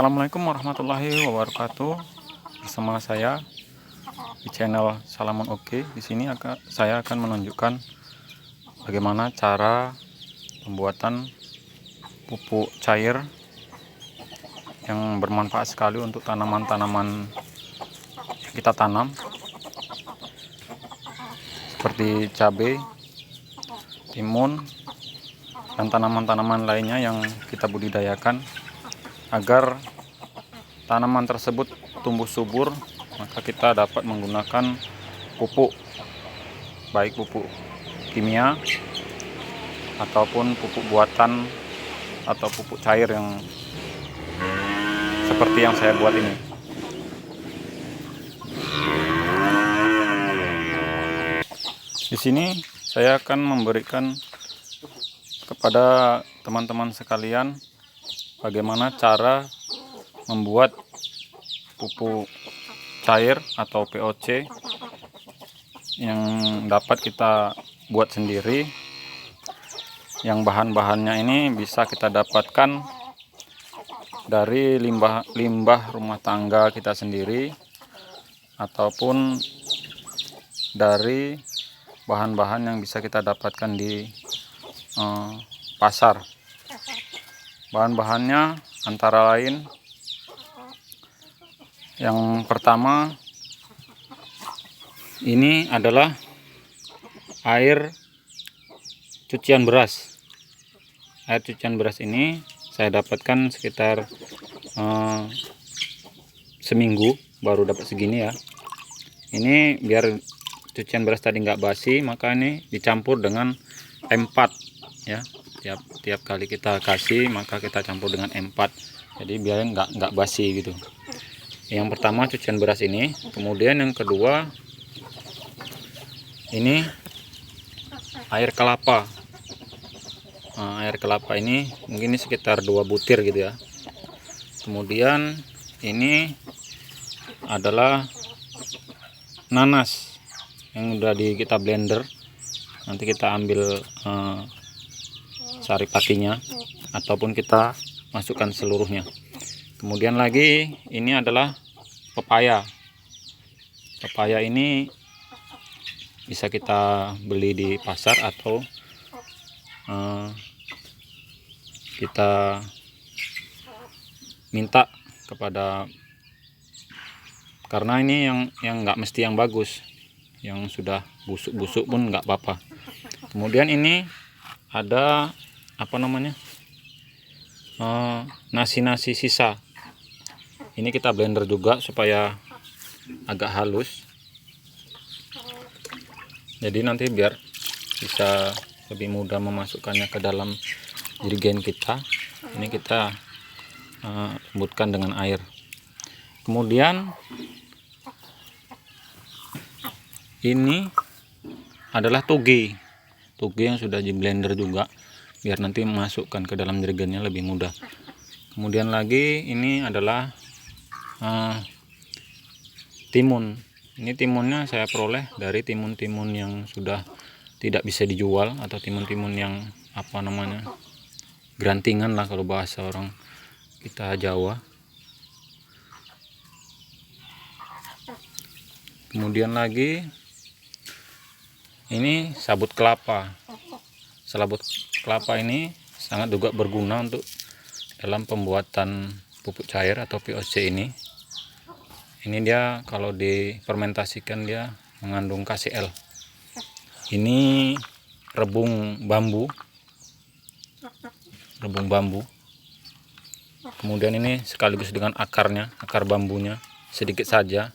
Assalamualaikum warahmatullahi wabarakatuh. Bersama saya di channel Salaman Oke. Di sini saya akan menunjukkan bagaimana cara pembuatan pupuk cair yang bermanfaat sekali untuk tanaman-tanaman yang kita tanam, seperti cabai, timun, dan tanaman-tanaman lainnya yang kita budidayakan. Agar tanaman tersebut tumbuh subur, maka kita dapat menggunakan pupuk, baik pupuk kimia ataupun pupuk buatan atau pupuk cair yang seperti yang saya buat ini. Di sini saya akan memberikan kepada teman-teman sekalian bagaimana cara membuat pupuk cair atau POC yang dapat kita buat sendiri, yang bahan-bahannya ini bisa kita dapatkan dari limbah rumah tangga kita sendiri ataupun dari bahan-bahan yang bisa kita dapatkan di pasar. Bahan-bahannya antara lain, yang pertama ini adalah air cucian beras. Air cucian beras ini saya dapatkan sekitar seminggu baru dapat segini ya. Ini biar cucian beras tadi nggak basi, maka ini dicampur dengan M4 ya. Tiap kali kita kasih maka kita campur dengan M4, jadi biar nggak basi gitu. Yang pertama cucian beras ini, kemudian yang kedua ini air kelapa. Air kelapa ini mungkin sekitar 2 butir gitu ya. Kemudian ini adalah nanas yang udah kita blender, nanti kita ambil sari patinya ataupun kita masukkan seluruhnya. Kemudian lagi ini adalah pepaya. Pepaya ini bisa kita beli di pasar atau kita minta kepada, karena ini yang nggak mesti yang bagus, yang sudah busuk-busuk pun nggak apa-apa. Kemudian ini ada nasi sisa. Ini kita blender juga supaya agak halus, jadi nanti biar bisa lebih mudah memasukkannya ke dalam jerigen kita. Ini kita lembutkan dengan air. Kemudian ini adalah toge yang sudah di blender juga, biar nanti masukkan ke dalam jerigennya lebih mudah. Kemudian lagi ini adalah timun. Ini timunnya saya peroleh dari timun-timun yang sudah tidak bisa dijual, atau timun-timun yang grantingan lah kalau bahasa orang kita Jawa. Kemudian lagi ini sabut kelapa. Sabut kelapa ini sangat juga berguna untuk dalam pembuatan pupuk cair atau POC ini. Ini dia kalau difermentasikan dia mengandung KCl. Ini rebung bambu. Kemudian ini sekaligus dengan akarnya, akar bambunya sedikit saja.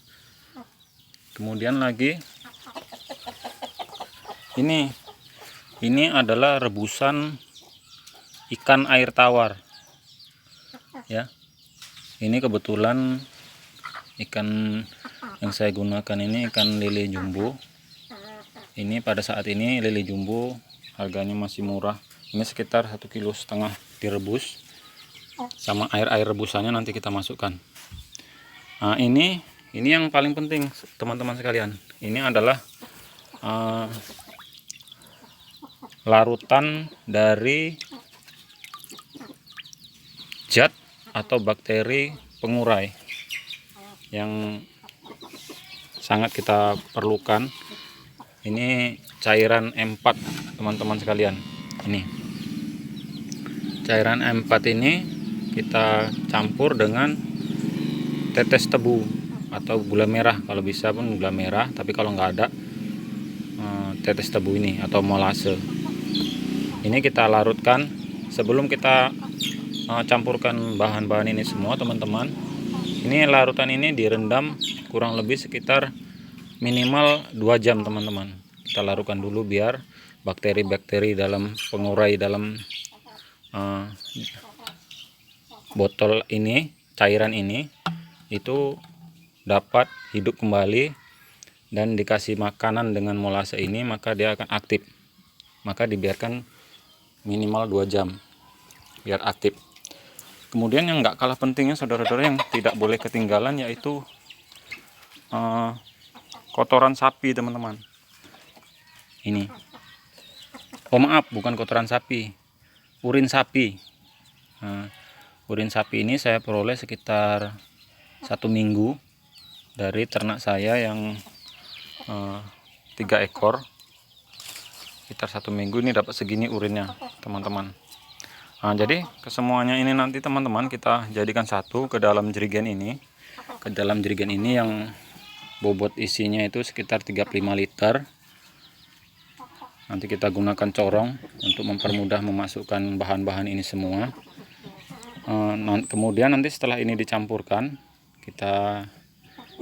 Kemudian lagi ini adalah rebusan ikan air tawar ya. Ini kebetulan ikan yang saya gunakan ini ikan lele jumbo. Ini pada saat ini lele jumbo harganya masih murah. Ini sekitar 1,5 kg direbus sama air rebusannya nanti kita masukkan. Nah, ini yang paling penting teman-teman sekalian. Ini adalah larutan dari zat atau bakteri pengurai yang sangat kita perlukan. Ini cairan M4 teman-teman sekalian. Ini cairan M4 ini kita campur dengan tetes tebu atau gula merah, kalau bisa pun gula merah, tapi kalau nggak ada tetes tebu ini atau molase. Ini kita larutkan sebelum kita campurkan bahan-bahan ini semua teman-teman. Ini larutan ini direndam kurang lebih sekitar minimal 2 jam teman-teman. Kita larutkan dulu biar bakteri-bakteri dalam pengurai dalam botol ini, cairan ini itu dapat hidup kembali, dan dikasih makanan dengan molase ini maka dia akan aktif. Maka dibiarkan minimal 2 jam biar aktif. Kemudian yang nggak kalah pentingnya saudara-saudara, yang tidak boleh ketinggalan, yaitu kotoran sapi teman-teman. Ini, oh maaf, bukan kotoran sapi, urin sapi. Urin sapi ini saya peroleh sekitar 1 minggu dari ternak saya yang 3 ekor. Sekitar 1 minggu ini dapat segini urinnya teman-teman. Jadi kesemuanya ini nanti teman-teman kita jadikan satu ke dalam jerigen ini. Ke dalam jerigen ini yang bobot isinya itu sekitar 35 liter. Nanti kita gunakan corong untuk mempermudah memasukkan bahan-bahan ini semua. Kemudian nanti setelah ini dicampurkan, kita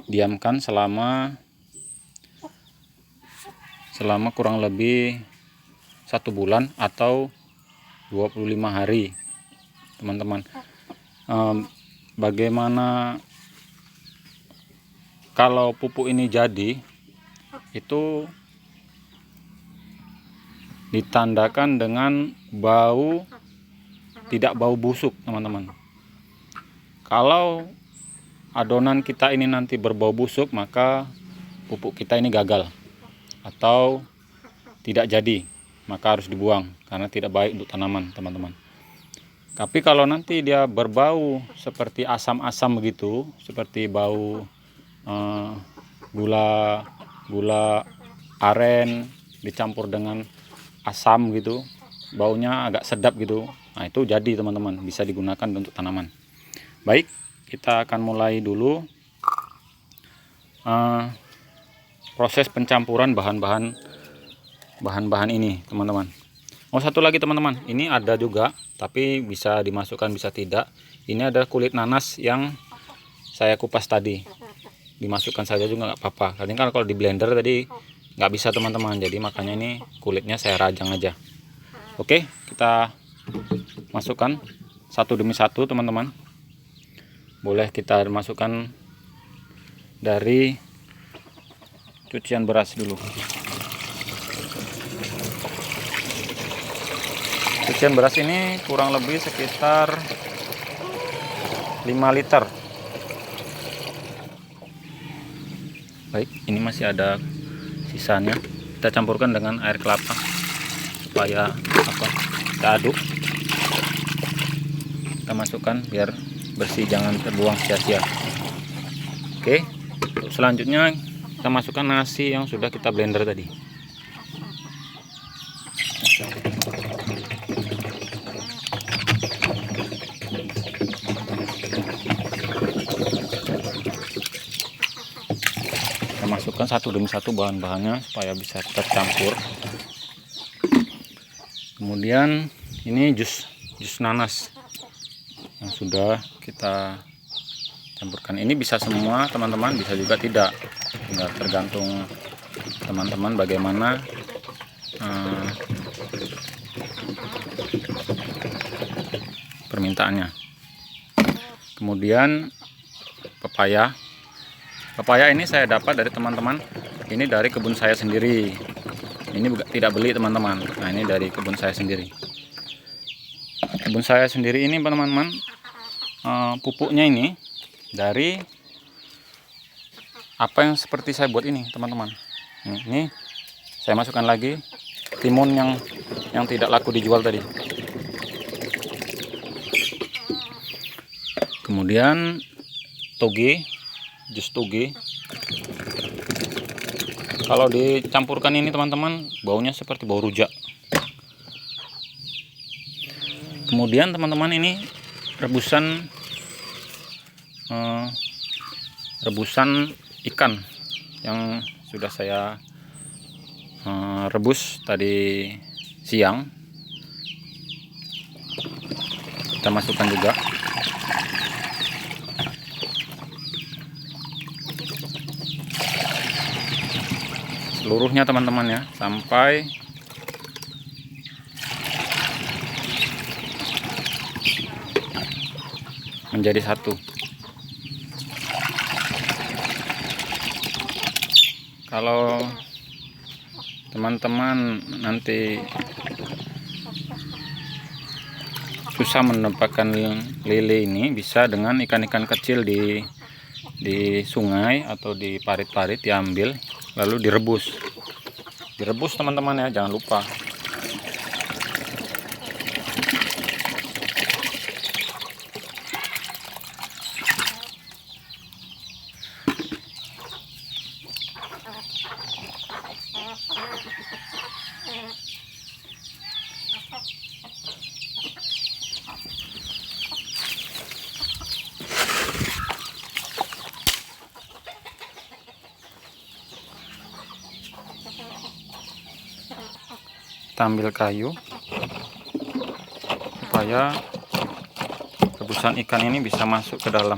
diamkan selama kurang lebih 1 bulan atau 25 hari teman-teman. Bagaimana kalau pupuk ini jadi, itu ditandakan dengan bau, tidak bau busuk teman-teman. Kalau adonan kita ini nanti berbau busuk, maka pupuk kita ini gagal atau tidak jadi, maka harus dibuang karena tidak baik untuk tanaman teman-teman. Tapi kalau nanti dia berbau seperti asam-asam begitu, seperti bau gula aren dicampur dengan asam gitu, baunya agak sedap gitu, nah itu jadi teman-teman, bisa digunakan untuk tanaman. Baik, kita akan mulai dulu proses pencampuran bahan-bahan ini teman-teman. Oh, satu lagi teman-teman, ini ada juga tapi bisa dimasukkan bisa tidak. Ini ada kulit nanas yang saya kupas tadi, dimasukkan saja juga nggak apa-apa. Karena kan kalau di blender tadi nggak bisa teman-teman, jadi makanya ini kulitnya saya rajang aja. Oke, kita masukkan satu demi satu teman-teman. Boleh kita masukkan dari cucian beras dulu. Cucian beras ini kurang lebih sekitar 5 liter. Baik, ini masih ada sisanya. Kita campurkan dengan air kelapa supaya kita aduk. Kita masukkan biar bersih, jangan terbuang sia-sia. Oke, selanjutnya kita masukkan nasi yang sudah kita blender tadi. Kita masukkan satu demi satu bahan-bahannya supaya bisa tercampur. Kemudian ini jus nanas yang sudah kita campurkan. Ini bisa semua teman-teman, bisa juga tidak, tinggal tergantung teman-teman bagaimana permintaannya. Kemudian pepaya ini saya dapat dari teman-teman, ini dari kebun saya sendiri, ini tidak beli teman-teman. Nah, ini dari kebun saya sendiri. Kebun saya sendiri ini teman-teman, pupuknya ini dari apa yang seperti saya buat ini teman-teman. Ini saya masukkan lagi timun yang tidak laku dijual tadi. Kemudian toge, jus toge. Kalau dicampurkan ini teman-teman, baunya seperti bau rujak. Kemudian teman-teman, ini rebusan ikan yang sudah saya rebus tadi siang. Kita masukkan juga. Seluruhnya teman-teman ya, sampai menjadi satu. Kalau teman-teman nanti susah mendapatkan lele ini, bisa dengan ikan-ikan kecil di sungai atau di parit-parit diambil, lalu direbus teman-teman ya, jangan lupa. Kita ambil kayu supaya rebusan ikan ini bisa masuk ke dalam.